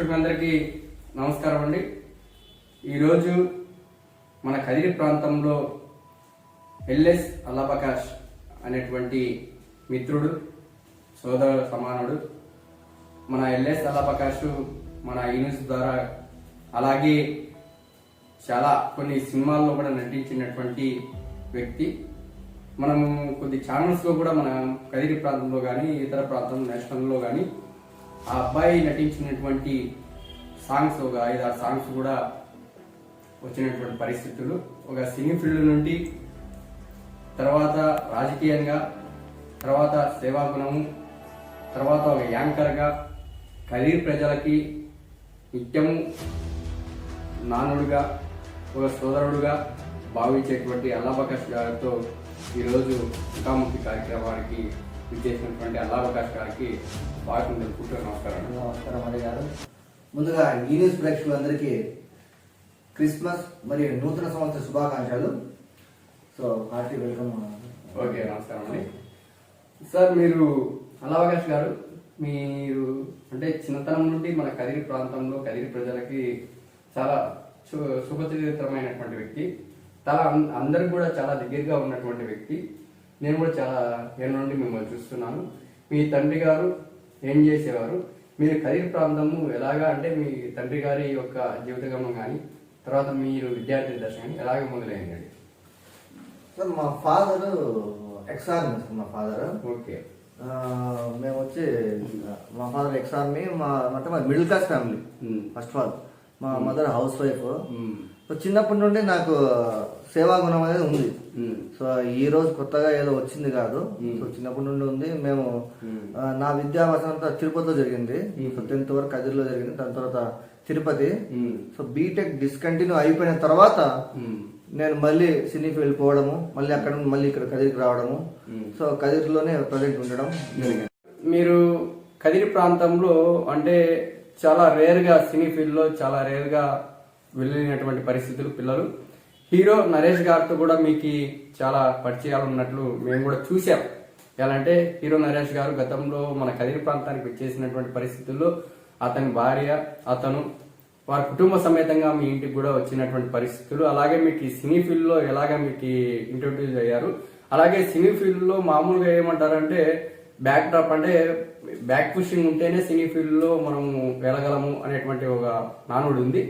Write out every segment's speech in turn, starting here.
ప్రేక్షకులందరికీ నమస్కారం అండి. ఈరోజు మన కదిరి ప్రాంతంలో ఎల్ఎస్ అల్లాబకాష్ అనేటువంటి మిత్రుడు, సోదర సమానుడు. మన ఎల్ఎస్ అల్లాబకాష్ మన యూనిస్ ద్వారా అలాగే చాలా కొన్ని సినిమాల్లో కూడా నటించినటువంటి వ్యక్తి. మనము కొద్ది ఛానల్స్లో కూడా మన కదిరి ప్రాంతంలో కానీ ఇతర ప్రాంతం నేషనల్లో కానీ ఆ అబ్బాయి నటించినటువంటి సాంగ్స్ ఒక 5-6 సాంగ్స్ కూడా వచ్చినటువంటి పరిస్థితులు. ఒక సినీ ఫీల్డ్ నుండి తర్వాత రాజకీయంగా, తర్వాత సేవాగుణము, తర్వాత ఒక యాంకర్గా కదిరి ప్రజలకి నిత్యము నానుడుగా, ఒక సోదరుడుగా భావించేటువంటి అల్లాబకాష్ గారితో ఈరోజు ముఖాముఖి కార్యక్రమానికి విచ్చేసినటువంటి అల్లాబకాష్ గారికి స్వాగతం తెలుపుకుంటూ నమస్కారం. నమస్కారం అయ్య గారు. ముందుగా ఈ న్యూస్ ప్రేక్షకులందరికీ క్రిస్మస్ మరియు నూతన సంవత్సర శుభాకాంక్షలు. So hearty welcome. ఓకే, నమస్కారం అండి. సార్, మీరు అల్లాబకాష్ గారు, మీరు అంటే చిన్నతనం నుండి మన కదిరి ప్రాంతంలో కదిరి ప్రజలకి చాలా సుపరిచితమైనటువంటి వ్యక్తి. చాలా అందరికి కూడా చాలా దగ్గరగా ఉన్నటువంటి వ్యక్తి. నేను కూడా చాలా ఏళ్ళ నుండి మిమ్మల్ని చూస్తున్నాను. మీ తండ్రి గారు ఏం చేసేవారు, మీరు కదిరి ప్రాంతము ఎలాగా, అంటే మీ తండ్రి గారి యొక్క జీవితగమనం కానీ తర్వాత మీరు విద్యార్థి దశ కానీ ఎలాగ మొదలైందండి? సార్, మా ఫాదర్ ఎక్స్-ఆర్మీ. మా ఫాదర్ ఓకే. మేము వచ్చి మా ఫాదర్ ఎక్స్-ఆర్మీ. అంటే మా middle class family. First of all మా మదర్ హౌస్ వైఫ్. చిన్నప్పటి నుండి నాకు సేవా గుణం అనేది ఉంది. సో ఈ రోజు కొత్తగా ఏదో వచ్చింది కాదు. సో చిన్నప్పటి నుండి ఉంది. మేము నా విద్యాభ్యాసం అంతా తిరుపతిలో జరిగింది. సో 10th వరకు కదిరిలో జరిగింది. దాని తర్వాత తిరుపతి. సో బీటెక్ డిస్కంటిన్యూ అయిపోయిన తర్వాత నేను మళ్ళీ సినీకి వెళ్ళిపోవడము, మళ్ళీ అక్కడ నుండి మళ్ళీ ఇక్కడ కదిరికి రావడము. సో కదిరిలోనే ప్రజెంట్ ఉండడం జరిగింది. మీరు కదిరి ప్రాంతంలో అంటే చాలా రేర్గా సినీ ఫీల్డ్లో చాలా రేర్గా వెళ్ళినటువంటి పరిస్థితులు. పిల్లలు హీరో నరేష్ గారితో కూడా మీకు చాలా పరిచయాలు ఉన్నట్లు మేము కూడా చూసాం. ఎలా అంటే హీరో నరేష్ గారు గతంలో మన కదిరి ప్రాంతానికి వచ్చేసినటువంటి పరిస్థితుల్లో అతని భార్య, అతను వారి కుటుంబ సమేతంగా మీ ఇంటికి కూడా వచ్చినటువంటి పరిస్థితులు. అలాగే మీకు సినీ ఫీల్డ్లో ఎలాగ మీకు ఇంట్రొడ్యూస్ అయ్యారు. అలాగే సినీ ఫీల్డ్లో మామూలుగా ఏమంటారంటే బ్యాక్ డ్రాప్, అంటే బ్యాక్ పుషింగ్ ఉంటేనే సినీ ఫీల్డ్లో మనము వెళ్ళగలము అనేటువంటి ఒక నానుడు ఉంది.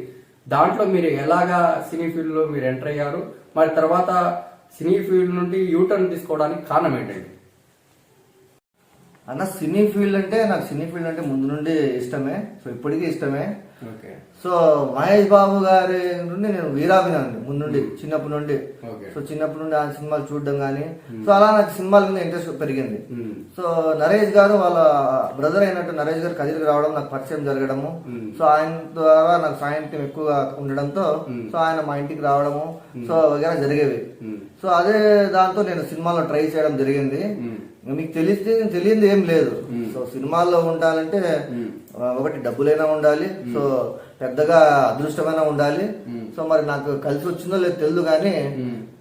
దాంట్లో మీరు ఎలాగా సినీ ఫీల్డ్లో మీరు ఎంటర్ అయ్యారు, మరి తర్వాత సినీ ఫీల్డ్ నుండి యూటర్న్ తీసుకోవడానికి కారణం ఏంటండి? అన్న, సినీ ఫీల్డ్ అంటే నాకు సినీ ఫీల్డ్ అంటే ముందు నుండి ఇష్టమే. సో ఇప్పటికీ ఇష్టమే. సో మహేష్ బాబు గారి నుండి నేను వీరాభిమాని ముందు నుండి, చిన్నప్పటి నుండి. సో చిన్నప్పటి నుండి ఆ సినిమాలు చూడడం కానీ, సో అలా నాకు సినిమాల మీద ఇంట్రెస్ట్ పెరిగింది. సో నరేష్ గారు వాళ్ళ బ్రదర్ అయినట్టు నరేష్ గారు కదిరికి రావడం, నాకు పరిచయం జరగడము. సో ఆయన ద్వారా నాకు సాయంత్రం ఎక్కువగా ఉండడంతో సో ఆయన మా ఇంటికి రావడము సో వగేరా జరిగేవి. సో అదే దాంతో నేను సినిమాలో ట్రై చేయడం జరిగింది. మీకు తెలియదు ఏం లేదు. సో సినిమాల్లో ఉండాలంటే ఒకటి డబ్బులైనా ఉండాలి, సో పెద్దగా అదృష్టమైనా ఉండాలి. సో మరి నాకు కలిసి వచ్చిందో లేదు తెలియదు కానీ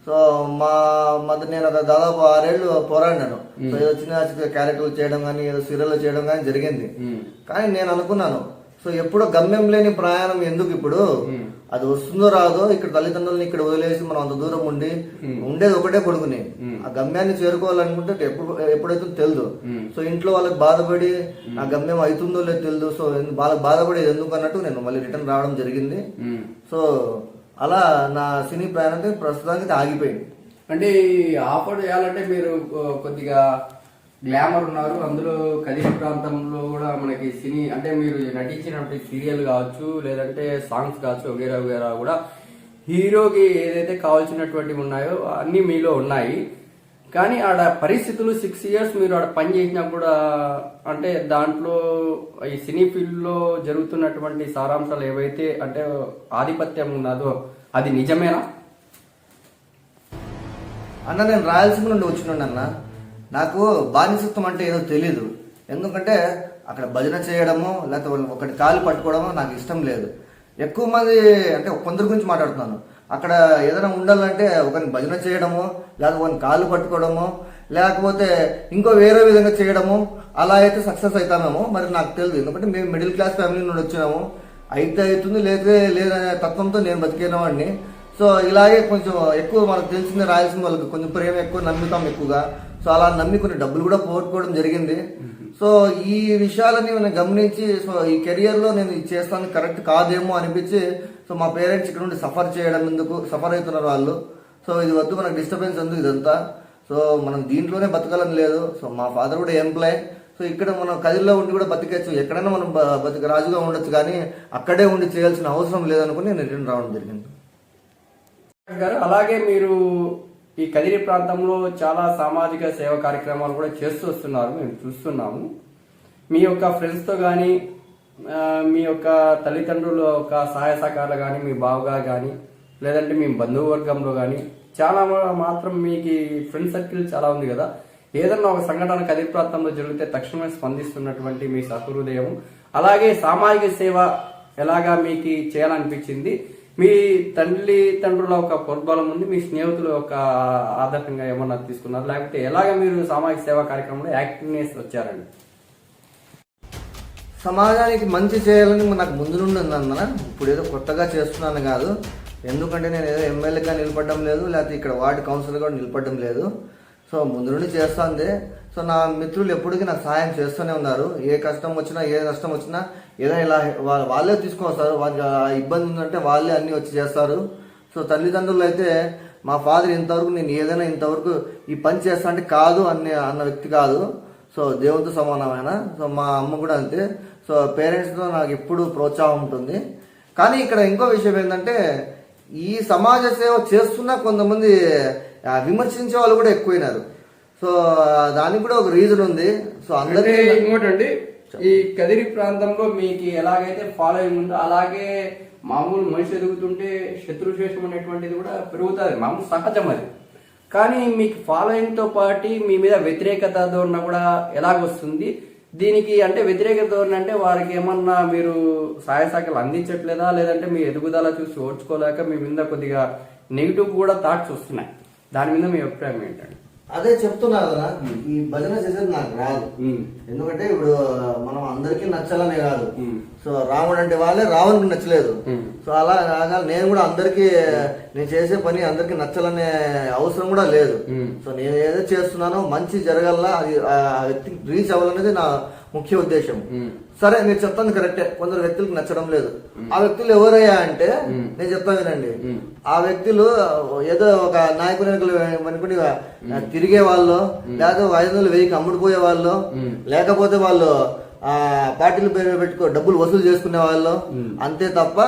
సో నేను దాదాపు 6 ఏళ్ళు పోరాడినాను. సో ఏదో చిన్న క్యారెక్టర్లు చేయడం కానీ, ఏదో సీరియల్ చేయడం కానీ జరిగింది. కానీ నేను అనుకున్నాను, సో ఎప్పుడో గమ్యం లేని ప్రయాణం ఎందుకు, ఇప్పుడు అది వస్తుందో రాదో, ఇక్కడ తల్లిదండ్రులని ఇక్కడ వదిలేసి మనం అంత దూరం ఉండి ఉండేది ఒకటే కొడుకుని, ఆ గమ్యాన్ని చేరుకోవాలనుకుంటే ఎప్పుడైతే తెలియదు. సో ఇంట్లో వాళ్ళకి బాధపడి ఆ గమ్యం అవుతుందో లేదో తెలియదు. సో వాళ్ళకి బాధపడేది ఎందుకు అన్నట్టు నేను మళ్ళీ రిటర్న్ రావడం జరిగింది. సో అలా నా సినీ ప్రయాణం ప్రస్తుతానికి ఆగిపోయింది. అంటే ఆఫర్ చేయాలంటే మీరు కొద్దిగా గ్లామర్ ఉన్నారు, అందులో కదిరి ప్రాంతంలో కూడా మనకి సినీ అంటే మీరు నటించినటువంటి సీరియల్ కావచ్చు, లేదంటే సాంగ్స్ కావచ్చు, వగేరా వగేరా కూడా హీరోకి ఏదైతే కావాల్సినటువంటివి ఉన్నాయో అన్నీ మీలో ఉన్నాయి. కానీ ఆడ పరిస్థితులు 6 years మీరు ఆడ పని చేసినా కూడా, అంటే దాంట్లో ఈ సినీ ఫీల్డ్లో జరుగుతున్నటువంటి సారాంశాలు ఏవైతే అంటే ఆధిపత్యం ఉన్నదో అది నిజమేనా అన్న? నేను రాయలసీమ నుండి వచ్చినాను అన్న. నాకు బానిసత్వం అంటే ఏదో తెలీదు. ఎందుకంటే అక్కడ భజన చేయడము లేకపోతే ఒకటి కాలు పట్టుకోవడము నాకు ఇష్టం లేదు. ఎక్కువ మంది అంటే కొందరి గురించి మాట్లాడుతున్నాను. అక్కడ ఏదైనా ఉండాలంటే ఒకరిని భజన చేయడము, లేకపోతే ఒకరిని కాళ్ళు పట్టుకోవడము, లేకపోతే ఇంకో వేరే విధంగా చేయడము, అలా అయితే సక్సెస్ అవుతామేమో మరి నాకు తెలియదు. ఎందుకంటే మేము మిడిల్ క్లాస్ ఫ్యామిలీ నుండి వచ్చినాము. అయితే అవుతుంది లేదనే తత్వంతో నేను బతికిన వాడిని. సో ఇలాగే కొంచెం ఎక్కువ మనకు తెలిసిన రాయలసీమ వాళ్ళకి కొంచెం ప్రేమ ఎక్కువ, నమ్ముతాం ఎక్కువగా. సో అలా నమ్మి కొన్ని డబ్బులు కూడా పోగొట్టుకోవడం జరిగింది. సో ఈ విషయాలని నేను గమనించి సో ఈ కెరియర్లో నేను ఇది చేస్తాను కరెక్ట్ కాదేమో అనిపించి సో మా పేరెంట్స్ ఇక్కడ నుండి సఫర్ అవుతున్నారు వాళ్ళు. సో ఇది వద్దు, మనకు డిస్టర్బెన్స్ ఎందుకు ఇదంతా, సో మనం దీంట్లోనే బతకాలని లేదు. సో మా ఫాదర్ కూడా ఎంప్లాయ్. సో ఇక్కడ మనం కదిల్లో ఉండి కూడా బతికేచ్చు, ఎక్కడైనా మనం రాజుగా ఉండొచ్చు, కానీ అక్కడే ఉండి చేయాల్సిన అవసరం లేదనుకుని నేను రిటర్న్ రావడం జరిగింది. గారు అలాగే మీరు ఈ కదిరి ప్రాంతంలో చాలా సామాజిక సేవ కార్యక్రమాలు కూడా చేస్తూ వస్తున్నారు, మేము చూస్తున్నాము. మీ యొక్క ఫ్రెండ్స్తో కానీ మీ యొక్క తల్లిదండ్రుల యొక్క సహాయ సహకారాలు కానీ, మీ బావగారు కానీ, లేదంటే మీ బంధువర్గంలో కానీ చాలా మాత్రం మీకు ఫ్రెండ్ సర్కిల్ చాలా ఉంది కదా. ఏదన్నా ఒక సంఘటన కదిరి ప్రాంతంలో జరిగితే తక్షణమే స్పందిస్తున్నటువంటి మీ సహృదయం, అలాగే సామాజిక సేవ ఎలాగా మీకు చేయాలనిపించింది, మీ తండ్రుల ఒక ప్రోద్బలం ఉంది, మీ స్నేహితుల యొక్క ఆదర్శంగా ఏమన్నా తీసుకున్నారు, లేకపోతే ఎలాగ మీరు సామాజిక సేవా కార్యక్రమంలో యాక్టివ్నెస్ వచ్చారండి? సమాజానికి మంచి చేయాలని నాకు ముందు నుండి ఉందన్న. ఇప్పుడు ఏదో కొత్తగా చేస్తున్నాను కాదు, ఎందుకంటే నేను ఏదో ఎమ్మెల్యేగా నిలబడడం లేదు, లేకపోతే ఇక్కడ వార్డు కౌన్సిలర్గా నిలబడడం లేదు. సో ముందు నుండి చేస్తుంది. సో నా మిత్రులు ఎప్పటికీ నాకు సహాయం చేస్తూనే ఉన్నారు. ఏ కష్టం వచ్చినా ఏ నష్టం వచ్చినా ఏదైనా ఇలా వాళ్ళే తీసుకొని వస్తారు. వాళ్ళకి ఇబ్బంది ఉందంటే వాళ్ళే అన్నీ వచ్చి చేస్తారు. సో తల్లిదండ్రులు అయితే మా ఫాదర్ ఇంతవరకు నేను ఏదైనా ఇంతవరకు ఈ పని చేస్తా అంటే కాదు అన్న వ్యక్తి కాదు. సో దేవునితో సమానమైన. సో మా అమ్మ కూడా అంతే. సో పేరెంట్స్తో నాకు ఎప్పుడు ప్రోత్సాహం ఉంటుంది. కానీ ఇక్కడ ఇంకో విషయం ఏంటంటే ఈ సమాజ సేవ చేస్తున్నా కొంతమంది విమర్శించే వాళ్ళు కూడా ఎక్కువైనారు. సో దానికి కూడా ఒక రీజన్ ఉంది. సో అందరికీ ఇంకోటండి, ఈ కదిరి ప్రాంతంలో మీకు ఎలాగైతే ఫాలోయింగ్ ఉందో అలాగే మామూలు మనిషి ఎదుగుతుంటే శత్రుశేషం అనేటువంటిది కూడా పెరుగుతుంది, మామూలు సహజం అది. కానీ మీకు ఫాలోయింగ్ తో పాటు మీ మీద వ్యతిరేకత ధోరణ కూడా ఎలాగొస్తుంది? దీనికి అంటే వ్యతిరేకత ధోరణ అంటే వారికి ఏమన్నా మీరు సహాయ సహకారాలు అందించట్లేదా, లేదంటే మీ ఎదుగుదల చూసి ఓర్చుకోలేక మీ మీద కొద్దిగా నెగిటివ్ కూడా థాట్స్ వస్తున్నాయి, దాని మీద మీ అభిప్రాయం ఏంటండి? అదే చెప్తున్నా కదా, ఈ భజన చేసేది నాకు రాదు. ఎందుకంటే ఇప్పుడు మనం అందరికీ నచ్చాలనే కాదు. సో రాముడు అంటే వాళ్ళే రావణుడికి నచ్చలేదు. సో అలా కాగా నేను కూడా అందరికీ నేను చేసే పని అందరికీ నచ్చాలనే అవసరం కూడా లేదు. సో నేను ఏదో చేస్తున్నానో మంచి జరగాల, అది ఆ వ్యక్తికి రీచ్ అవ్వాలనేది నా ముఖ్య ఉద్దేశం. సరే మీరు చెప్తాను కరెక్టే, కొందరు వ్యక్తులకు నచ్చడం లేదు. ఆ వ్యక్తులు ఎవరయ్యా అంటే నేను చెప్తాను వినండి. ఆ వ్యక్తులు ఏదో ఒక నాయకుని అనుకుని తిరిగే వాళ్ళు, లేకపోతే 500 1000కి అమ్ముడుపోయే వాళ్ళు, లేకపోతే వాళ్ళు పార్టీలు పెట్టుకో డబ్బులు వసూలు చేసుకునే వాళ్ళు, అంతే తప్ప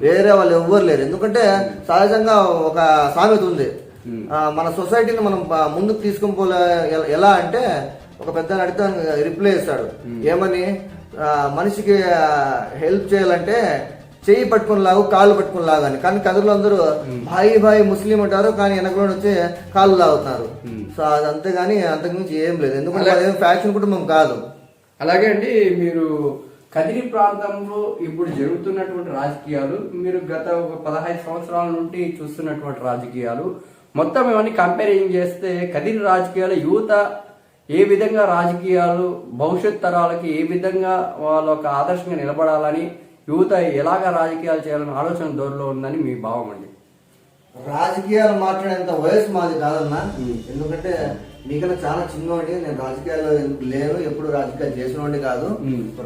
వేరే వాళ్ళు ఎవ్వరు లేరు. ఎందుకంటే సహజంగా ఒక సామెత ఉంది, మన సొసైటీని మనం ముందుకు తీసుకొని పోలే. ఎలా అంటే ఒక పెద్ద అడిగితే రిప్లై ఇస్తాడు ఏమని, మనిషికి హెల్ప్ చేయాలంటే చెయ్యి పట్టుకుని లాగు, కాళ్ళు పట్టుకుని లాగని. కానీ కదురులో అందరూ భాయి ముస్లిం అంటారు, కానీ వెనకలో వచ్చి కాళ్ళు లాగుతున్నారు. సో అది అంతేగాని అంతకుమించి ఏం లేదు. ఎందుకంటే అదేం ఫ్యాషన్ కుటుంబం కాదు. అలాగే అండి, మీరు కదిరి ప్రాంతంలో ఇప్పుడు జరుగుతున్నటువంటి రాజకీయాలు, మీరు గత ఒక 15 సంవత్సరాల నుండి చూస్తున్నటువంటి రాజకీయాలు మొత్తం ఇవన్నీ కంపేరింగ్ చేస్తే కదిరి రాజకీయాలు యువత ఏ విధంగా రాజకీయాలు భవిష్యత్ తరాలకి ఏ విధంగా వాళ్ళ ఒక ఆదర్శంగా నిలబడాలని, యువత ఎలాగా రాజకీయాలు చేయాలని ఆలోచన ధోరణిలో ఉందని మీ భావం అండి? రాజకీయాలు మాట్లాడేంత వయసు మాది కాదన్నా. ఎందుకంటే మీకన్నా చాలా చిన్నవాడి, నేను రాజకీయాల్లో లేను, ఎప్పుడు రాజకీయాలు చేసినవాడి కాదు.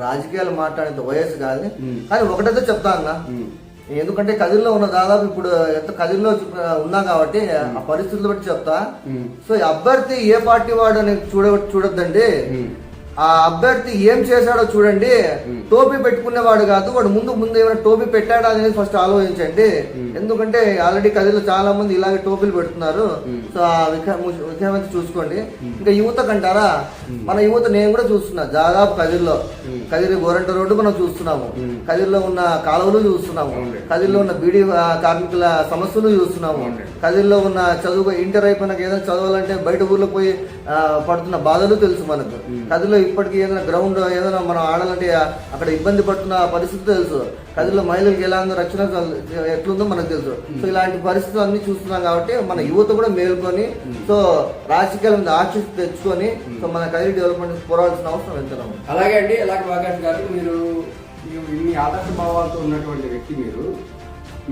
రాజకీయాలు మాట్లాడేంత వయసు కాదు. కానీ ఒకటైతే చెప్తా అన్నా, ఎందుకంటే కదిరిలో ఉన్న దాదాపు ఇప్పుడు ఎంత కదిరిలో ఉన్నా కాబట్టి ఆ పరిస్థితులు బట్టి చెప్తా. సో అభ్యర్థి ఏ పార్టీ వాడు అనేది చూడొద్దండి, ఆ అభ్యర్థి ఏం చేశాడో చూడండి. టోపీ పెట్టుకునేవాడు కాదు, వాడు ముందు ఏమైనా టోపీ పెట్టాడా అనేది ఫస్ట్ ఆలోచించండి. ఎందుకంటే ఆల్రెడీ కదిలో చాలా మంది ఇలాగే టోపీలు పెడుతున్నారు. సో ఆ విషయం చూసుకోండి. ఇంకా యువత కంటారా, మన యువత నేను కూడా చూస్తున్నా దాదాపు కదిరి గోరంట రోడ్డు మనం చూస్తున్నాము, కదిరిలో ఉన్న కాలువలు చూస్తున్నాము, కదిరిలో ఉన్న బీడీ కార్మికుల సమస్యలు చూస్తున్నాము, కదిరిలో ఉన్న చదువు ఇంటర్ అయిపోయినాక ఏదైనా చదవాలంటే బయట ఊర్లో పోయి పడుతున్న బాధలు తెలుసు మనకు. కదిరిలో ఇప్పటికీ ఏదైనా గ్రౌండ్ ఏదైనా మనం ఆడాలంటే అక్కడ ఇబ్బంది పడుతున్న పరిస్థితి తెలుసు. కదిరిలో మహిళలకు ఎలా రక్షణ ఎట్లుందో మనకు తెలుసు. సో ఇలాంటి పరిస్థితులు అన్ని చూస్తున్నాం కాబట్టి మన యువత కూడా మేల్కొని సో రాజకీయాల మీద ఆసక్తి తెచ్చుకొని సో మన కదిరి డెవలప్మెంట్ పోరాడాల్సిన అవసరం ఎంత. అలాగే అండి, అలాగే వాకాష్ గారు, మీరు ఇన్ని ఆదర్శ భావాలతో ఉన్నటువంటి వ్యక్తి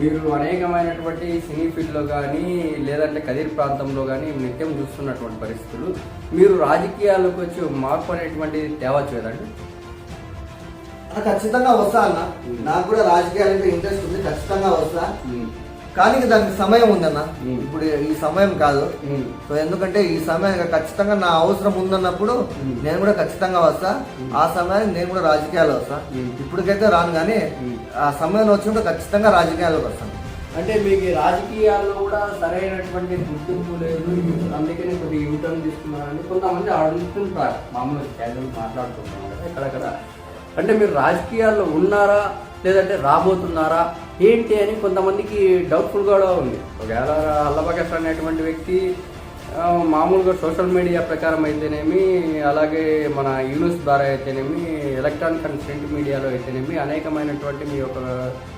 మీరు అనేకమైనటువంటి సినీ ఫీల్డ్లో కానీ లేదంటే కదిరి ప్రాంతంలో కానీ నిత్యం చూస్తున్నటువంటి పరిస్థితులు, మీరు రాజకీయాల్లోకి వచ్చి మార్పు అనేటువంటిది తేవచ్చు కదండి? ఖచ్చితంగా వస్తా అన్న, నాకు కూడా రాజకీయాలంటే ఇంట్రెస్ట్ ఉంది, ఖచ్చితంగా వస్తా. కానీ దానికి సమయం ఉందన్న, ఇప్పుడు ఈ సమయం కాదు. సో ఎందుకంటే ఈ సమయం ఖచ్చితంగా నా అవసరం ఉందన్నప్పుడు నేను కూడా ఖచ్చితంగా వస్తా. ఆ సమయానికి నేను కూడా రాజకీయాలు వస్తా. ఇప్పటికైతే రాను, కానీ ఆ సమయం వచ్చినప్పుడు ఖచ్చితంగా రాజకీయాల్లోకి వస్తాను. అంటే మీకు ఈ రాజకీయాల్లో కూడా సరైనటువంటి గుర్తింపు లేదు, అందుకని కొద్దిగా యూటర్న్ తీసుకున్నారని కొంతమంది అడుగుతుంటారు. మామూలుగా క్యాజువల్ మాట్లాడుతుంటాం కదా ఎక్కడెక్కడ. అంటే మీరు రాజకీయాల్లో ఉన్నారా లేదంటే రాబోతున్నారా ఏంటి అని కొంతమందికి డౌట్ఫుల్ కూడా ఉంది. ఒకవేళ అల్లబగస్ అనేటువంటి వ్యక్తి మామూలుగా సోషల్ మీడియా ప్రకారం అయితేనేమి, అలాగే మన యూనిస్ ద్వారా అయితేనేమి, ఎలక్ట్రానిక్ అండ్ ప్రింట్ మీడియాలో అయితేనేమి అనేకమైనటువంటి మీ యొక్క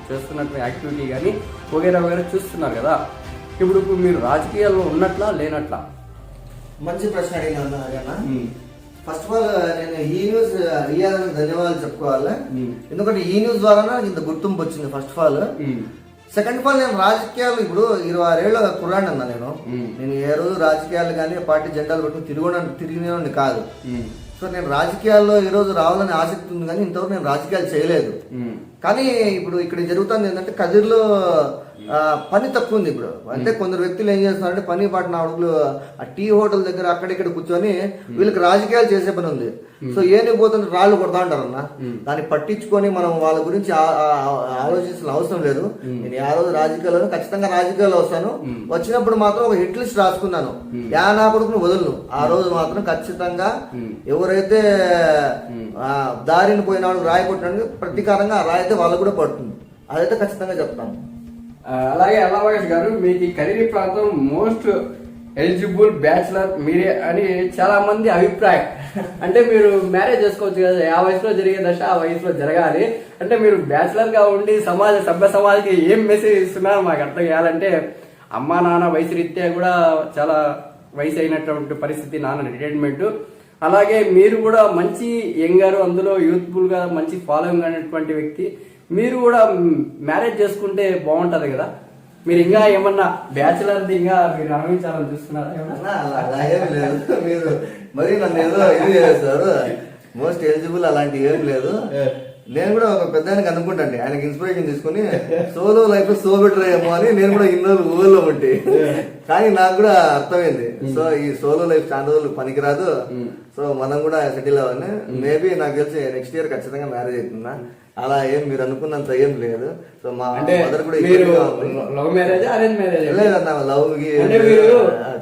చేస్తున్నటువంటి యాక్టివిటీ కానీ వగేరా వగేరా చూస్తున్నారు కదా. ఇప్పుడు మీరు రాజకీయాల్లో ఉన్నట్లా లేనట్లా? మంచి ప్రశ్న అడిగినా. ఫస్ట్ ఆఫ్ ఆల్ నేను ఈ న్యూస్ రియాలని ధన్యవాదాలు చెప్పుకోవాలి. ఎందుకంటే ఈ న్యూస్ ద్వారా నాకు ఇంత గుర్తింపు వచ్చింది first of all. Second of all నేను రాజకీయాలు ఇప్పుడు 26 ఏళ్ళ కుర్రాండి అన్నా. నేను ఏ రోజు రాజకీయాలు కానీ పార్టీ జెండాలు పెట్టుకుని తిరిగినవాడిని కాదు. సో నేను రాజకీయాల్లో ఈ రోజు రావాలని ఆసక్తి ఉంది, కానీ ఇంతవరకు నేను రాజకీయాలు చేయలేదు. కానీ ఇప్పుడు ఇక్కడ జరుగుతుంది ఏంటంటే కదిరిలో పని తక్కువ ఉంది ఇప్పుడు. అంటే కొందరు వ్యక్తులు ఏం చేస్తున్నారంటే పని పాటిన అడుగులు ఆ టీ హోటల్ దగ్గర అక్కడిక్కడ కూర్చొని వీళ్ళకి రాజకీయాలు చేసే పని ఉంది. సో ఏనికి పోతుంది రాళ్ళు కొడతా ఉంటారు అన్న. దాన్ని పట్టించుకొని మనం వాళ్ళ గురించి ఆలోచించిన అవసరం లేదు. నేను ఆ రోజు రాజకీయాల్లో ఖచ్చితంగా రాజకీయాల్లో వస్తాను. వచ్చినప్పుడు మాత్రం ఒక హిట్ లిస్ట్ రాసుకున్నాను, యా నా కొడుకును వదలను. ఆ రోజు మాత్రం ఖచ్చితంగా ఎవరైతే దారిని పోయినాడు రాయి కొట్టినాడు ప్రతీకారంగా ఆ రాయితే వాళ్ళకు కూడా పడుతుంది. అదైతే ఖచ్చితంగా చెప్తాను. అలాగే అల్లబగస్ గారు, మీకు ఈ కదిరి ప్రాంతం మోస్ట్ ఎలిజిబుల్ బ్యాచులర్ మీరే అని చాలా మంది అభిప్రాయం. అంటే మీరు మ్యారేజ్ చేసుకోవచ్చు కదా, ఆ వయసులో జరిగే దశ ఆ వయసులో జరగాలి. అంటే మీరు బ్యాచులర్ గా ఉండి సభ్య సమాజానికి ఏం మెసేజ్ ఇస్తున్నారు మాకు అర్థం చేయాలంటే, అమ్మా నాన్న వయసు రీత్యా కూడా చాలా వయసు అయినటువంటి పరిస్థితి, నాన్న రిటైర్మెంట్. అలాగే మీరు కూడా మంచి యంగర్, అందులో యూత్ఫుల్ గా మంచి ఫాలోయింగ్ అనేటువంటి వ్యక్తి. మీరు కూడా మ్యారేజ్ చేసుకుంటే బాగుంటది కదా. మీరు ఇంకా ఏమన్నా బ్యాచులర్ ఇంకా మీరు అనుభవించాలని చూస్తున్నారా? అలాగేం లేదు, మీరు మరి నన్ను ఏదో ఇది చేస్తారు. మోస్ట్ ఎలిజిబుల్ అలాంటి ఏం లేదు. నేను కూడా ఒక పెద్ద ఆయనకి అనుకుంటాండి, ఆయనకి ఇన్స్పిరేషన్ తీసుకుని సోలో లైఫ్ సో బెటర్ ఏమో అని నేను కూడా ఇన్ని రోజులు ఊళ్ళో ఉంటే. కానీ నాకు కూడా అర్థమైంది, సో ఈ సోలో లైఫ్ చాలా రోజులు పనికిరాదు. సో మనం కూడా సెటిల్ అవ్వాలి. మేబీ నాకు తెలిసి నెక్స్ట్ ఇయర్ ఖచ్చితంగా మ్యారేజ్ అవుతుందా. అలా ఏం మీరు అనుకున్నంత ఏం లేదు. సో మా మదర్ కూడా లవ్ మ్యారేజ్ అరేంజ్ మ్యారేజ్ లేదన్నా, లవ్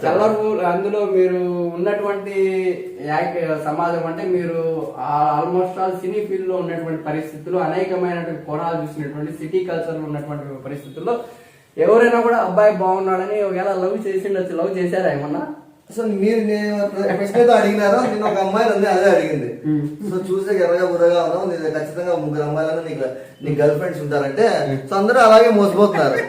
కలర్ఫుల్. అందులో మీరు ఉన్నటువంటి సమాజం అంటే మీరు ఆల్మోస్ట్ ఆల్ సినీ ఫీల్డ్ లో ఉన్నటువంటి పరిస్థితులు, అనేకమైనటువంటి కోణాలు చూసినటువంటి సిటీ కల్చర్ లో ఉన్నటువంటి పరిస్థితుల్లో ఎవరైనా కూడా అబ్బాయి బాగున్నాడని ఒకవేళ లవ్ చేసిండొచ్చు. లవ్ చేశారా ఏమన్నా? సో మీరు ప్రశ్నతో అడిగినారో, నేను ఒక అమ్మాయి ఉంది అదే అడిగింది. సో చూసే ఎర్రగా బుర్రగా ఉన్నావు, నేను ఖచ్చితంగా 3 అమ్మాయిలను నీకు గర్ల్ ఫ్రెండ్స్ ఉంటారంటే, సో అందరూ అలాగే మోసపోతున్నారు.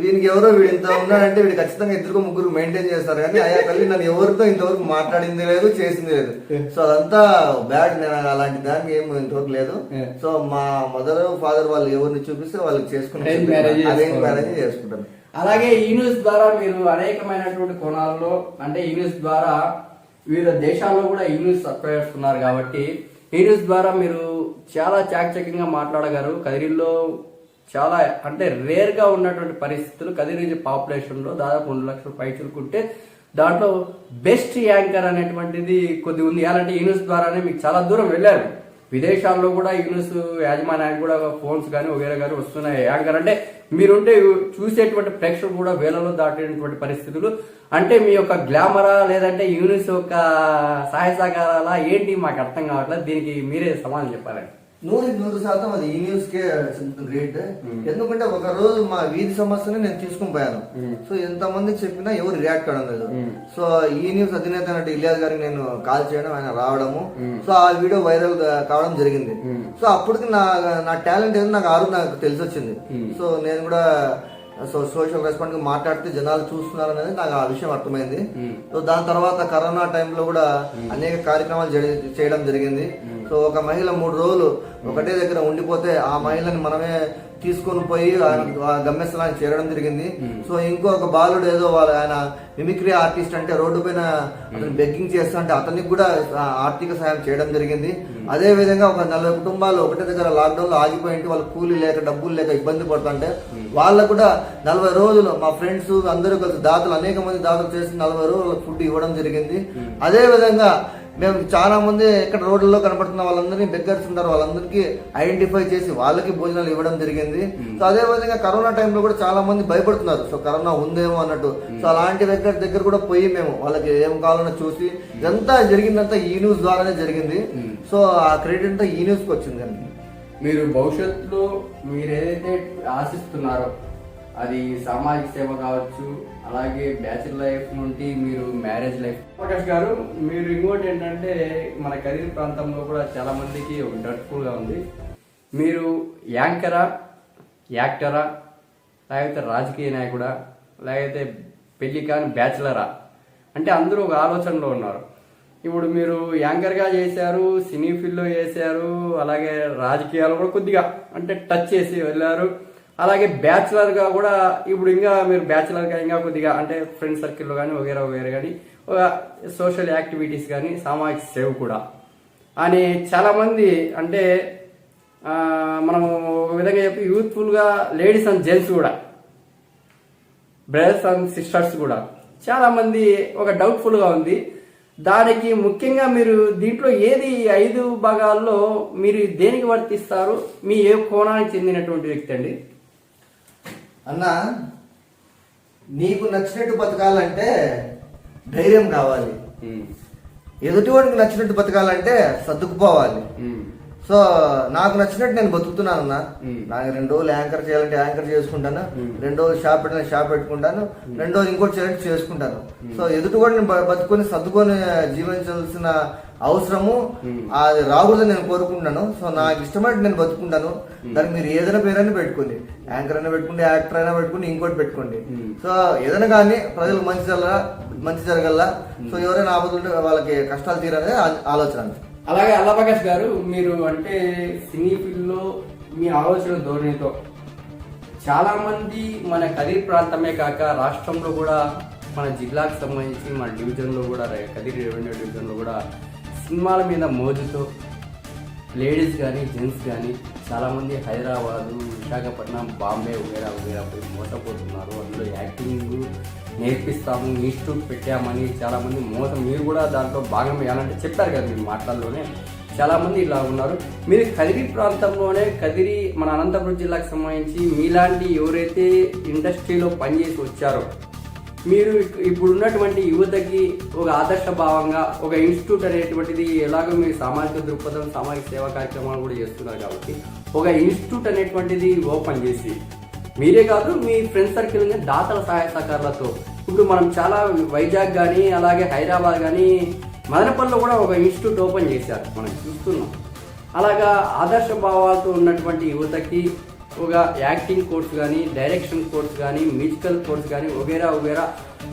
వీనికి ఎవరో వీడు ఇంత ఉన్నాడంటే వీడు ఖచ్చితంగా 2-3 మెయింటైన్ చేస్తారు. కానీ అయ్యా తల్లి నన్ను ఎవరితో ఇంతవరకు మాట్లాడింది లేదు, చేసింది లేదు. సో అదంతా బ్యాడ్. నేను అలాంటి దానికి ఏం ఇంతవరకు లేదు. సో మా మదర్ ఫాదర్ వాళ్ళు ఎవరిని చూపిస్తే వాళ్ళకి చేసుకుని అరేంజ్ మ్యారేజ్ చేసుకుంటాను. అలాగే ఈ న్యూస్ ద్వారా మీరు అనేకమైనటువంటి కోణాల్లో, అంటే ఈ న్యూస్ ద్వారా వివిధ దేశాల్లో కూడా ఈ న్యూస్ సబ్స్క్రైబర్స్ ఉన్నారు కాబట్టి ఈ న్యూస్ ద్వారా మీరు చాలా చాకచక్యంగా మాట్లాడగలరు. కదిరిలో చాలా అంటే రేర్ గా ఉన్నటువంటి పరిస్థితులు, కదిరి పాపులేషన్ లో దాదాపు 2 లక్షల పైచులుకుంటే దాంట్లో బెస్ట్ యాంకర్ అనేటువంటిది కొద్ది ఉంది. అలాంటి ఈ న్యూస్ ద్వారానే మీకు చాలా దూరం వెళ్ళారు. విదేశాల్లో కూడా ఈ న్యూస్ యాజమాన్యానికి కూడా ఫోన్స్ కానీ వగేరా కానీ వస్తున్నాయి. యాంకర్ అంటే మీరుంటే చూసేటువంటి ప్రేక్షకులు కూడా వేలలో దాటేటువంటి పరిస్థితులు. అంటే మీ యొక్క గ్లామరా లేదంటే యూనిస్ యొక్క సహాయ సహకారాలా ఏంటి మాకు అర్థం కావట్లేదు. దీనికి మీరే సమాధానం చెప్పాలండి. 100% అది ఈ న్యూస్ కే గ్రేట్. ఎందుకంటే ఒక రోజు మా వీధి సమస్యని నేను తీసుకుని పోయాను. సో ఎంత మందికి చెప్పినా ఎవరు రియాక్ట్ అవడం లేదు. సో ఈ న్యూస్ అధినేత అంటే ఇలియాస్ గారికి నేను కాల్ చేయడం, ఆయన రావడము, సో ఆ వీడియో వైరల్ కావడం జరిగింది. సో అప్పటికి నా టాలెంట్ ఏదో నాకు తెలిసి వచ్చింది. సో నేను కూడా సోషల్ రెస్పాండ్ గా మాట్లాడితే జనాలు చూస్తున్నారు అనేది నాకు ఆ విషయం అర్థమైంది. సో దాని తర్వాత కరోనా టైంలో కూడా అనేక కార్యక్రమాలు చేయడం జరిగింది. సో ఒక మహిళ 3 రోజులు ఒకటే దగ్గర ఉండిపోతే ఆ మహిళని మనమే తీసుకొని పోయి ఆ గమ్యస్థానానికి చేరడం జరిగింది. సో ఇంకొక బాలుడు ఏదో ఆయన మిమిక్రీ ఆర్టిస్ట్ అంటే రోడ్డు పైన అతను బెగ్గింగ్ చేస్తుంటే అతనికి కూడా ఆర్థిక సహాయం చేయడం జరిగింది. అదే విధంగా ఒక 40 కుటుంబాలు ఒకటే దగ్గర లాక్డౌన్ లో ఆగిపోయింటే వాళ్ళు కూలీ లేక డబ్బులు లేక ఇబ్బంది పడుతుంటే వాళ్ళకు కూడా 40 రోజులు మా ఫ్రెండ్స్ అందరూ కలిసి దాతలు అనేక మంది దాతలు చేసి 40 రోజులు ఫుడ్ ఇవ్వడం జరిగింది. అదే విధంగా మేము చాలా మంది ఇక్కడ రోడ్లలో కనపడుతున్న వాళ్ళందరినీ బెగ్గర్స్ ఉంటారు, వాళ్ళందరికీ ఐడెంటిఫై చేసి వాళ్ళకి భోజనాలు ఇవ్వడం జరిగింది. సో అదే విధంగా కరోనా టైంలో కూడా చాలా మంది భయపడుతున్నారు, సో కరోనా ఉందేమో అన్నట్టు. సో అలాంటి దగ్గర కూడా పోయి మేము వాళ్ళకి ఏం కావాలన్నా చూసి ఇదంతా జరిగిందంతా ఈ న్యూస్ ద్వారానే జరిగింది. సో ఆ క్రెడిట్ అంతా ఈ న్యూస్కి వచ్చింది. మీరు భవిష్యత్తులో మీరు ఏదైతే ఆశిస్తున్నారో అది సామాజిక సేవ కావచ్చు, అలాగే బ్యాచిలర్ లైఫ్ నుండి మీరు మ్యారేజ్ లైఫ్. ప్రకాష్ గారు, మీరు ఇంకోటి ఏంటంటే మన కదిరి ప్రాంతంలో కూడా చాలా మందికి ఒక డౌట్ఫుల్గా ఉంది, మీరు యాంకరా, యాక్టరా, లేకపోతే రాజకీయ నాయకుడా, లేకపోతే పెళ్లి కాని బ్యాచిలరా అంటే అందరూ ఒక ఆలోచనలో ఉన్నారు. ఇప్పుడు మీరు యాంకర్గా చేశారు, సినీ ఫీల్డ్లో చేశారు, అలాగే రాజకీయాలు కూడా కొద్దిగా అంటే టచ్ చేసి వెళ్ళారు, అలాగే బ్యాచిలర్గా కూడా ఇప్పుడు ఇంకా మీరు బ్యాచిలర్గా ఇంకా కొద్దిగా అంటే ఫ్రెండ్ సర్కిల్లో కానీ వగేరా కానీ ఒక సోషల్ యాక్టివిటీస్ కానీ సామాజిక సేవ కూడా అని చాలామంది అంటే మనం ఒక విధంగా చెప్పి యూత్ఫుల్గా లేడీస్ అండ్ జెంట్స్ కూడా బ్రదర్స్ అండ్ సిస్టర్స్ కూడా చాలామంది ఒక డౌట్ఫుల్గా ఉంది. దానికి ముఖ్యంగా మీరు దీంట్లో ఏది 5 భాగాల్లో మీరు దేనికి వర్తిస్తారు, మీ ఏ కోణానికి చెందినటువంటి వ్యక్తి అండి? అన్న, నీకు నచ్చినట్టు బతకాలంటే ధైర్యం కావాలి, ఎదుటివాడికి నచ్చినట్టు బతకాలంటే సర్దుకుపోవాలి. సో నాకు నచ్చినట్టు నేను బతుకుతున్నాను అన్న. నాకు 2 రోజులు యాంకర్ చేయాలంటే యాంకర్ చేసుకుంటాను, 2 రోజులు షాప్ పెట్టాలంటే షాప్ పెట్టుకుంటాను, 2 రోజులు ఇంకోటి చేయాలంటే చేసుకుంటాను. సో ఎదుటివాడిని బతుకొని సర్దుకొని జీవించాల్సిన అవసరము అది రాకూడదని నేను కోరుకుంటున్నాను. సో నాకు ఇష్టమైనట్టు నేను బతుకుంటాను. దానికి మీరు ఏదైనా పేరైనా పెట్టుకోండి, యాంకర్ అయినా పెట్టుకోండి, యాక్టర్ అయినా పెట్టుకుని ఇంకోటి పెట్టుకోండి. సో ఏదైనా కానీ ప్రజలకు మంచి జరగల్లా. సో ఎవరైనా ఆపదుంటే వాళ్ళకి కష్టాలు తీరనే ఆలోచన. అలాగే అల్లప్రకాష్ గారు, మీరు అంటే సినీ ఫీల్డ్లో మీ ఆలోచన ధోరణితో చాలా మంది మన కదిరి ప్రాంతమే కాక రాష్ట్రంలో కూడా మన జిల్లాకు సంబంధించి మన డివిజన్లో కూడా కదిరి రెవెన్యూ డివిజన్లో కూడా సినిమాల మీద మోజుతో లేడీస్ కానీ జెంట్స్ కానీ చాలామంది హైదరాబాదు, విశాఖపట్నం, బాంబే వగేరా పోయి మోసపోతున్నారు. అందులో యాక్టింగ్ నేర్పిస్తాము, ఇన్స్టిట్యూట్ పెట్టామని చాలామంది మోసం, మీరు కూడా దాంట్లో భాగం వేయాలంటే చెప్పారు కదా మీరు మాటల్లోనే. చాలామంది ఇలా ఉన్నారు. మీరు కదిరి ప్రాంతంలోనే కదిరి మన అనంతపురం జిల్లాకు సంబంధించి మీలాంటి ఎవరైతే ఇండస్ట్రీలో పనిచేసి వచ్చారో మీరు ఇప్పుడు ఉన్నటువంటి యువతకి ఒక ఆదర్శ భావంగా ఒక ఇన్స్టిట్యూట్ అనేటువంటిది ఎలాగో మీరు సామాజిక దృక్పథం, సామాజిక సేవా కార్యక్రమాలు కూడా చేస్తున్నారు కాబట్టి ఒక ఇన్స్టిట్యూట్ అనేటువంటిది ఓపెన్ చేసి మీరే కాదు మీ ఫ్రెండ్ సర్కిల్ దాతల సహాయ సహకారాలతో ఇప్పుడు మనం చాలా వైజాగ్ కానీ అలాగే హైదరాబాద్ కానీ మదనపల్లిలో కూడా ఒక ఇన్స్టిట్యూట్ ఓపెన్ చేశారు, మనం చూస్తున్నాం. అలాగా ఆదర్శ భావాలతో ఉన్నటువంటి యువతకి ఒక యాక్టింగ్ కోర్స్ కానీ, డైరెక్షన్ కోర్స్ కానీ, మ్యూజికల్ కోర్స్ కానీ వగేరా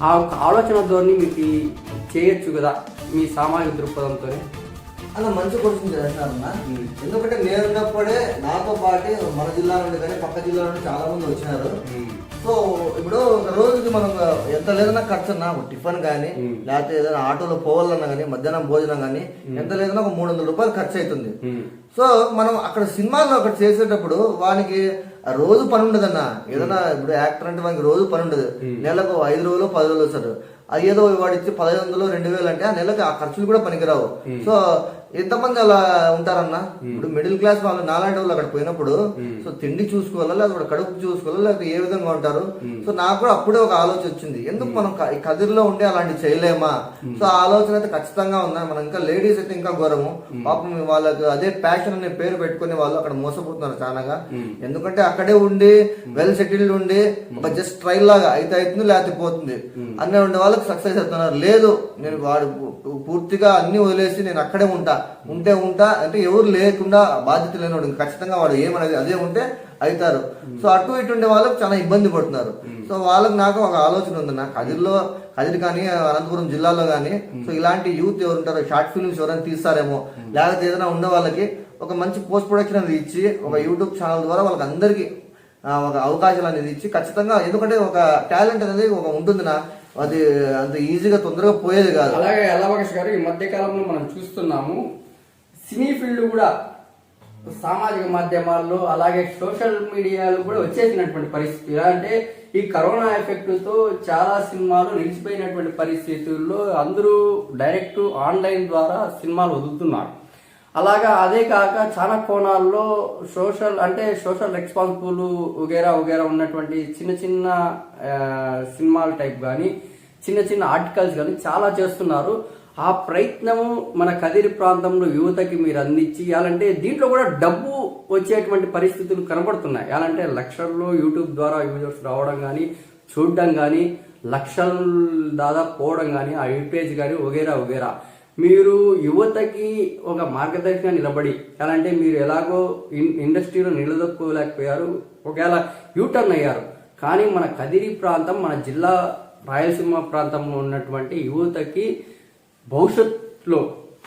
ఆ ఆలోచన ధోరణి మీకు చేయొచ్చు కదా మీ సామాజిక దృక్పథంతోనే. అలా మంచి క్వశ్చన్ చేస్తారన్నా. ఎందుకంటే నేను ఉన్నప్పుడే నాతో పాటు మన జిల్లా నుండి కానీ పక్క జిల్లా నుండి చాలా మంది వచ్చినారు. సో ఇప్పుడు ఒక రోజుకి మనం ఎంత లేదన్నా ఖర్చు అన్నా టిఫిన్ కానీ లేకపోతే ఏదైనా ఆటోలో పోవాలన్నా కానీ మధ్యాహ్నం భోజనం కానీ ఎంత లేదన్నా ఒక 300 రూపాయలు ఖర్చు అవుతుంది. సో మనం అక్కడ సినిమాల్లో అక్కడ చేసేటప్పుడు వానికి రోజు పని ఉండదన్న. ఏదైనా ఇప్పుడు యాక్టర్ అంటే వానికి రోజు పని ఉండదు, నెలకు 5 రోజులు 10 రోజులు వస్తారు. అది ఏదో వాడు ఇచ్చి 1500 2000 అంటే ఆ నెలకి ఆ ఖర్చులు కూడా పనికిరావు. సో ఎంతమంది అలా ఉంటారన్నా. ఇప్పుడు మిడిల్ క్లాస్ వాళ్ళు నాలాంటి వాళ్ళు అక్కడ పోయినప్పుడు సో తిండి చూసుకోవాలా, లేకపోతే కడుపు చూసుకోవాలా, లేకపోతే ఏ విధంగా ఉంటారు. సో నాకు కూడా అప్పుడే ఒక ఆలోచన వచ్చింది, ఎందుకు మనం కదిరిలో ఉండి అలాంటివి చేయలేమా. సో ఆ ఆలోచన అయితే ఖచ్చితంగా ఉందా. మనం ఇంకా లేడీస్ అయితే ఇంకా ఘోరము, పాపం వాళ్ళకి అదే ప్యాషన్ అనే పేరు పెట్టుకుని వాళ్ళు అక్కడ మోసపోతున్నారు చాలాగా. ఎందుకంటే అక్కడే ఉండి వెల్ సెటిల్డ్ ఉండి ఒక జస్ట్ ట్రైల్ లాగా అయితే అవుతుంది లేకపోతే పోతుంది అన్నీ ఉండే వాళ్ళకి సక్సెస్ అవుతున్నారు. లేదు నేను వాడు పూర్తిగా అన్ని వదిలేసి నేను అక్కడే ఉంటా అంటే ఎవరు లేకుండా బాధ్యత లేనివాడు ఖచ్చితంగా వాడు ఏమనేది అదే ఉంటే అవుతారు. సో అటు ఇటు ఉండే వాళ్ళకి చాలా ఇబ్బంది పడుతున్నారు. సో వాళ్ళకి నాకు ఒక ఆలోచన ఉంది, నాకు కదిరి కానీ అనంతపురం జిల్లాలో కానీ సో ఇలాంటి యూత్ ఎవరు ఉంటారో, షార్ట్ ఫిల్మ్స్ ఎవరైనా తీస్తారేమో, లేకపోతే ఏదైనా ఉన్న వాళ్ళకి ఒక మంచి పోస్ట్ ప్రొడక్షన్ అనేది ఇచ్చి ఒక యూట్యూబ్ ఛానల్ ద్వారా వాళ్ళకి అందరికీ ఒక అవకాశాలు అనేది ఇచ్చి ఖచ్చితంగా, ఎందుకంటే ఒక టాలెంట్ అనేది ఒక ఉంటుంది నా, అది అంత ఈజీగా తొందరగా పోయేది కాదు. అలాగే ఎల్లవకష్ గారు, ఈ మధ్య కాలంలో మనం చూస్తున్నాము సినీ ఫీల్డ్ కూడా సామాజిక మాధ్యమాల్లో అలాగే సోషల్ మీడియాలో కూడా వచ్చేసినటువంటి పరిస్థితి. ఎలా అంటే ఈ కరోనా ఎఫెక్ట్ తో చాలా సినిమాలు నిలిచిపోయినటువంటి పరిస్థితుల్లో అందరూ డైరెక్ట్ ఆన్లైన్ ద్వారా సినిమాలు వదులుతున్నారు. అలాగా అదే కాక చాలా కోణాల్లో సోషల్ రెస్పాన్సిబుల్ వగేరా ఉన్నటువంటి చిన్న చిన్న సినిమాల టైప్ కానీ చిన్న చిన్న ఆర్టికల్స్ కానీ చాలా చేస్తున్నారు. ఆ ప్రయత్నము మన కదిరి ప్రాంతంలో యువతకి మీరు అందించి అలాంటే దీంట్లో కూడా డబ్బు వచ్చేటువంటి పరిస్థితులు కనబడుతున్నాయి. అలాంటే లక్షల్లో యూట్యూబ్ ద్వారా యూజర్స్ రావడం కానీ చూడడం కానీ లక్షలు దాదాపు పోవడం కానీ ఆ యూపేజ్ కానీ వగేరా మీరు యువతకి ఒక మార్గదర్శకంగా నిలబడి, ఎలా అంటే మీరు ఎలాగో ఇండస్ట్రీలో నిలదొక్కోలేకపోయారు, ఒకవేళ యూటర్న్ అయ్యారు, కానీ మన కదిరి ప్రాంతం, మన జిల్లా రాయలసీమ ప్రాంతంలో ఉన్నటువంటి యువతకి భవిష్యత్తులో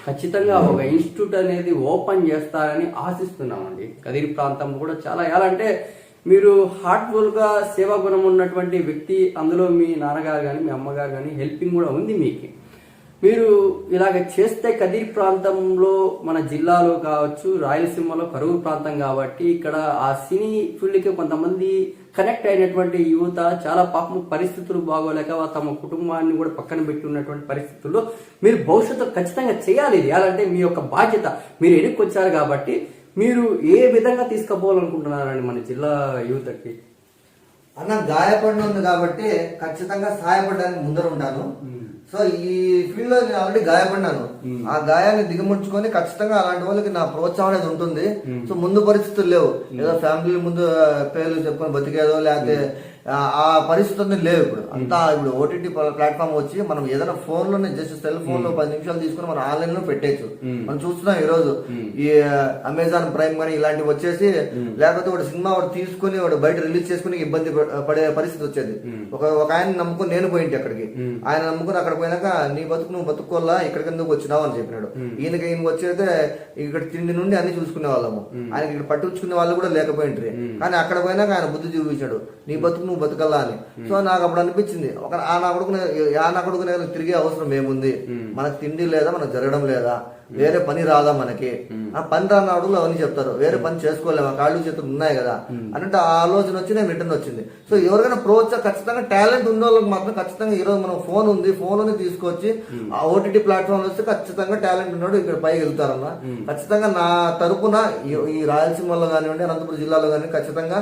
ఖచ్చితంగా ఒక ఇన్స్టిట్యూట్ అనేది ఓపెన్ చేస్తారని ఆశిస్తున్నామండి. కదిరి ప్రాంతం కూడా చాలా, ఎలా అంటే మీరు హార్ట్ఫుల్ గా సేవా గుణం ఉన్నటువంటి వ్యక్తి, అందులో మీ నాన్నగారు కానీ మీ అమ్మగారు కానీ హెల్పింగ్ కూడా ఉంది మీకు. మీరు ఇలాగ చేస్తే కదిరి ప్రాంతంలో మన జిల్లాలో కావచ్చు, రాయలసీమలో కరువు ప్రాంతం కాబట్టి ఇక్కడ ఆ సినీ ఫీల్డ్కి కొంతమంది కనెక్ట్ అయినటువంటి యువత చాలా పాపం పరిస్థితులు బాగోలేక తమ కుటుంబాన్ని కూడా పక్కన పెట్టి ఉన్నటువంటి పరిస్థితుల్లో మీరు భవిష్యత్తు ఖచ్చితంగా చేయాలి. ఇది అలాంటే మీ యొక్క బాధ్యత, మీరు ఎన్నుకొచ్చారు కాబట్టి మీరు ఏ విధంగా తీసుకుపోవాలనుకుంటున్నారండి మన జిల్లా యువతకి? అన్న గాయపడిన ఉంది కాబట్టి ఖచ్చితంగా సహాయపడడానికి ముందర ఉంటాను. సో ఈ ఫీల్డ్ లో నేను ఆల్రెడీ గాయపడినాను. ఆ గాయాన్ని దిగముంచుకొని ఖచ్చితంగా అలాంటి వాళ్ళకి నా ప్రోత్సాహం అనేది ఉంటుంది. సో ముందు పరిస్థితులు లేవు, ఏదో ఫ్యామిలీ ముందు పేర్లు చెప్పుకొని బతికేదో లేకపోతే ఆ పరిస్థితులు లేవు. ఇప్పుడు అంతా ఇప్పుడు ఓటీటీ ప్లాట్ఫామ్ వచ్చి మనం ఏదైనా ఫోన్ లోనే జస్ట్ సెల్ ఫోన్ లో 10 నిమిషాలు తీసుకుని మనం ఆన్లైన్ లో పెట్టేచ్చు. మనం చూస్తున్నాం ఈ రోజు ఈ అమెజాన్ ప్రైమ్ కానీ ఇలాంటివి వచ్చేసి, లేకపోతే వాడు సినిమా వాడు తీసుకుని వాడు బయట రిలీజ్ చేసుకుని ఇబ్బంది పడే పరిస్థితి వచ్చేది. ఒక ఆయన నమ్ముకుని నేను పోయింటి అక్కడికి, ఆయన నమ్ముకుని అక్కడ పోయినాక నీ బతుకు నువ్వు బతుక్కోల్లా ఇక్కడికి ఎందుకు వచ్చినావు అని చెప్పినాడు. ఈయనకి వచ్చేస్తే ఇక్కడ తిండి నుండి అన్ని చూసుకునే వాళ్ళము, ఆయనకి ఇక్కడ పట్టించుకునే వాళ్ళు కూడా లేకపోయింటారు. కానీ అక్కడ పోయినాక ఆయన బుద్ధి చూపించాడు, నీ బతుకు నువ్వు బతకల్లా అని. సో నాకు అప్పుడు అనిపించింది, నా కొడుకునే తిరిగే అవసరం ఏముంది, మనకు తిండి లేదా, మనకు జరగడం లేదా, వేరే పని రాదా మనకి, ఆ పని రాని అడుగులు అవన్నీ చెప్తారు, వేరే పని చేసుకోలేమా, కాళ్ళు చేతులు ఉన్నాయి కదా అన్నట్టు ఆ ఆలోచన వచ్చి నేను రిటర్న్ వచ్చింది. సో ఎవరికైనా ఖచ్చితంగా టాలెంట్ ఉన్న వాళ్ళకి మాత్రం ఖచ్చితంగా ఈ రోజు మనం ఫోన్ ఉంది, ఫోన్ లోనే తీసుకొచ్చి ఆ ఓటీటీ ప్లాట్ఫామ్ వస్తే ఖచ్చితంగా టాలెంట్ ఉన్నాడు ఇక్కడ పైకి వెళ్తారన్న. ఖచ్చితంగా నా తరపున ఈ రాయలసీమలో కానివ్వండి, అనంతపురం జిల్లాలో కానీ ఖచ్చితంగా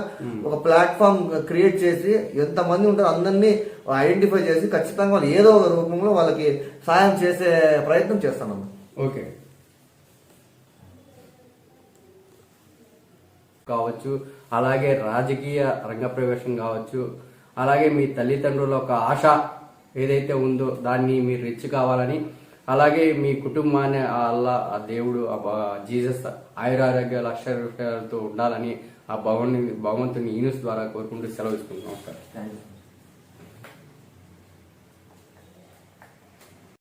ఒక ప్లాట్ఫామ్ క్రియేట్ చేసి ఎంతమంది ఉంటారో అందరినీ ఐడెంటిఫై చేసి ఖచ్చితంగా వాళ్ళు ఏదో ఒక రూపంలో వాళ్ళకి సాయం చేసే ప్రయత్నం చేస్తానన్న. ఓకే కావచ్చు, అలాగే రాజకీయ రంగప్రవేశం కావచ్చు, అలాగే మీ తల్లిదండ్రుల ఒక ఆశ ఏదైతే ఉందో దాన్ని మీరు రిచ్ కావాలని, అలాగే మీ కుటుంబాన్ని అల్లా ఆ దేవుడు జీసస్ ఆయురారోగ్యాలు అక్షరాలతో ఉండాలని ఆ భగవంతుని ఈనుస్ ద్వారా కోరుకుంటూ సెలవు తీసుకుంటున్నాం.